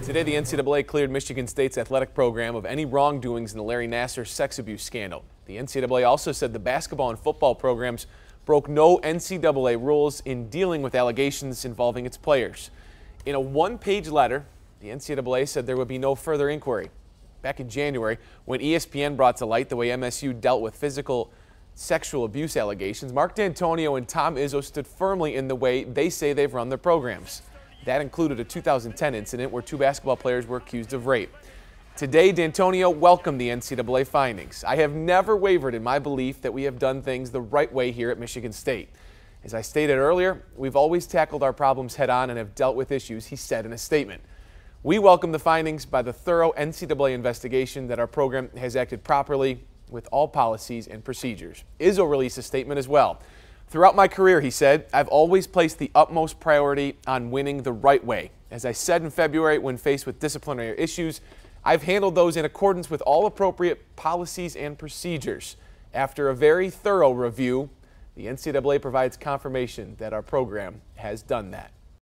Today, the NCAA cleared Michigan State's athletic program of any wrongdoings in the Larry Nassar sex abuse scandal. The NCAA also said the basketball and football programs broke no NCAA rules in dealing with allegations involving its players. In a one-page letter, the NCAA said there would be no further inquiry. Back in January, when ESPN brought to light the way MSU dealt with sexual abuse allegations, Mark Dantonio and Tom Izzo stood firmly in the way they say they've run their programs. That included a 2010 incident where two basketball players were accused of rape. Today, Dantonio welcomed the NCAA findings. "I have never wavered in my belief that we have done things the right way here at Michigan State. As I stated earlier, we've always tackled our problems head on and have dealt with issues," he said in a statement. "We welcome the findings by the thorough NCAA investigation that our program has acted properly with all policies and procedures." Izzo released a statement as well. "Throughout my career," he said, "I've always placed the utmost priority on winning the right way. As I said in February, when faced with disciplinary issues, I've handled those in accordance with all appropriate policies and procedures. After a very thorough review, the NCAA provides confirmation that our program has done that."